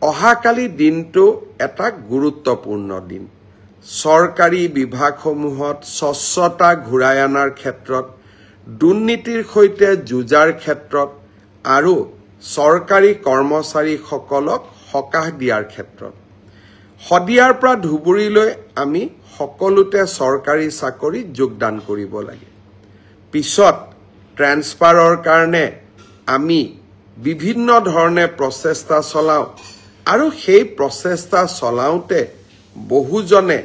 অহাকালি দিনটো এটা গুৰুত্বপূৰ্ণ দিন চৰকাৰী বিভাগসমূহত স্বচ্ছতা ঘূৰাই অনাৰ ক্ষেত্ৰত দুৰ্নীতিৰ সৈতে যুঁজাৰ ক্ষেত্ৰত আৰু চৰকাৰী কৰ্মচাৰীসকলক সকাহ দিয়াৰ ক্ষেত্ৰত হদিয়াৰ পৰা ধুবুৰীলৈ আমি সকলোতে চৰকাৰী চাকৰি যোগদান কৰিব লাগে পিছত ট্ৰান্সফাৰৰ কাৰণে আমি বিভিন্ন ধৰণে প্ৰচেষ্টা চলাও আৰু সেই প্ৰচেষ্টা চলাওতে বহুজনে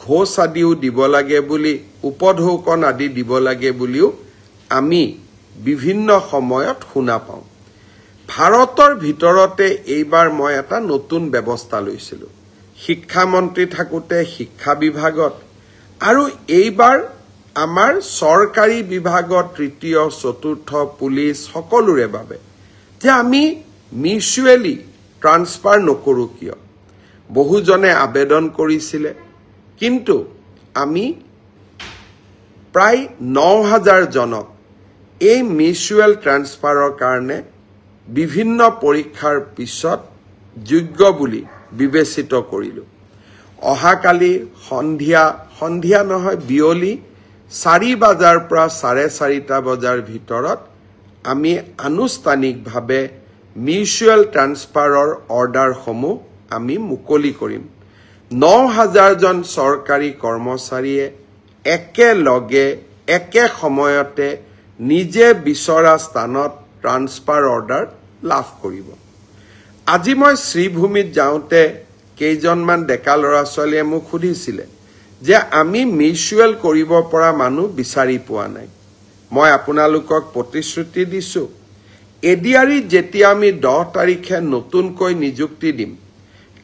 ঘোষ আদিও দিব লাগে বুলি উপঢৌকন আদি দিব লাগে বুলিও আমি বিভিন্ন সময়ত শুনা পাওঁ ভাৰতৰ ভিতৰতে এইবাৰ মই এটা নতুন ব্যৱস্থা লৈছিলো শিক্ষামন্ত্ৰী থাকোতে শিক্ষা বিভাগত আৰু এইবাৰ আমাৰ চৰকাৰী বিভাগত তৃতীয় চতুৰ্থ পুলিচ সকলোৰে বাবে যে আমি মিউচুৱেলি ট্ৰান্সফাৰ নকৰো কিয় বহুজনে আবেদন কৰিছিলে কিন্তু আমি প্ৰায় ৯০০০ জনক এই মিউচুৱেল ট্ৰান্সফাৰৰ কাৰণে বিভিন্ন পৰীক্ষাৰ পিছত যোগ্য বুলি বিবেচিত কৰিলো অহাকালি সন্ধিয়া নহয় বিয়লি ৪ বজাৰ পৰা ৪:৩০ বজাৰ ভিতৰত আমি আনুষ্ঠানিকভাৱে মিউচুৱেল ট্ৰান্সফাৰৰ অৰ্ডাৰসমূহ আমি মুকলি কৰিম ৯০০০ জন চৰকাৰী কৰ্মচাৰীয়ে একেলগে একে সময়তে নিজে বিচৰা স্থানত ট্ৰান্সফাৰ অৰ্ডাৰ লাভ কৰিব আজি মই শ্ৰীভূমিত যাওঁতে কেইজনমান ডেকা ল'ৰা ছোৱালীয়ে মোক সুধিছিলে যে আমি মিউচুৱেল কৰিব পৰা মানুহ বিচাৰি পোৱা নাই মই আপোনালোকক প্ৰতিশ্ৰুতি দিছো এডিআৰিত যেতিয়া আমি 10 তাৰিখে নতুনকৈ নিযুক্তি দিম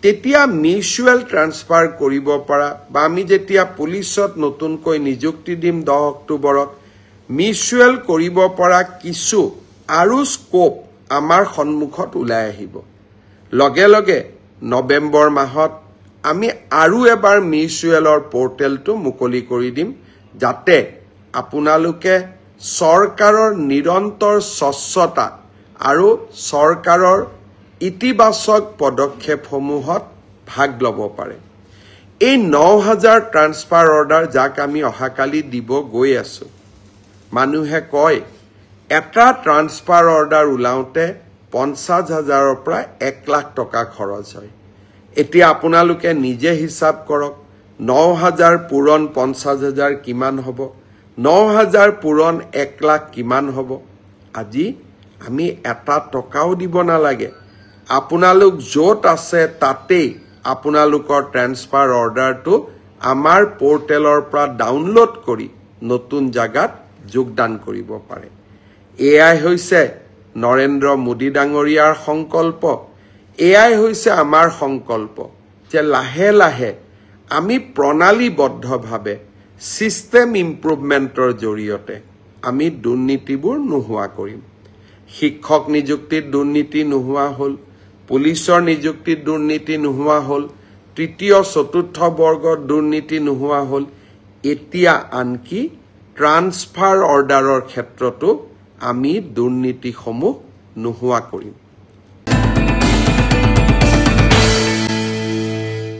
তেতিয়া মিউচুৱেল ট্ৰান্সফাৰ কৰিব পৰা বা আমি যেতিয়া পুলিচত নতুনকৈ নিযুক্তি দিম 10 অক্টোবৰত মিউচুৱেল কৰিব পৰা কিছু আৰু স্কোপ আমাৰ সন্মুখত ওলাই আহিব লগে লগে নৱেম্বৰ মাহত আমি আৰু এবাৰ মিউচুৱেলৰ পৰ্টেলটো মুকলি কৰি দিম যাতে আপোনালোকে চৰকাৰৰ নিৰন্তৰ স্বচ্ছতা আৰু চৰকাৰৰ ইতিবাচক পদক্ষেপসমূহত ভাগ ল'ব পাৰে এই ৯০০০ ট্ৰান্সফাৰ অৰ্ডাৰ যাক আমি অহাকালি দিব গৈ আছো মানুহে কয় এটা ট্ৰান্সফাৰ অৰ্ডাৰ উলাওতে ৫০,০০০ৰ পৰা ১ লাখ টকা খৰচ হয় এতিয়া আপোনালোকে নিজে হিসাব কৰক ৯০০০ পূৰণ ৫০,০০০ কিমান হ'ব ৯০০০ পূৰণ ১ লাখ কিমান হ'ব আজি আমি এটা টকাও দিব নালাগে আপোনালোক য'ত আছে তাতেই আপোনালোকৰ ট্ৰান্সফাৰ অৰ্ডাৰটো আমাৰ পৰ্টেলৰ পৰা ডাউনলোড কৰি নতুন জাগাত যোগদান কৰিব পাৰে এআই হৈছে নৰেন্দ্ৰ মোদী ডাঙৰীয়াৰ সংকল্প এআই হৈছে আমাৰ সংকল্প যে লাহে লাহে আমি প্ৰণালীবদ্ধভাৱে সিস্টেম ইমপ্ৰুভমেন্টৰ জৰিয়তে আমি দুৰ্নীতিবোৰ নোহোৱা কৰিম শিক্ষক নিযুক্তিত দুৰ্নীতি নোহোৱা হ'ল পুলিচৰ নিযুক্তিত দুৰ্নীতি নোহোৱা হ'ল তৃতীয় চতুৰ্থ বৰ্গৰ দুৰ্নীতি নোহোৱা হ'ল এতিয়া আনকি ট্ৰান্সফাৰ অৰ্ডাৰৰ ক্ষেত্ৰতো আমি দুৰ্নীতিসমূহ নোহোৱা কৰিম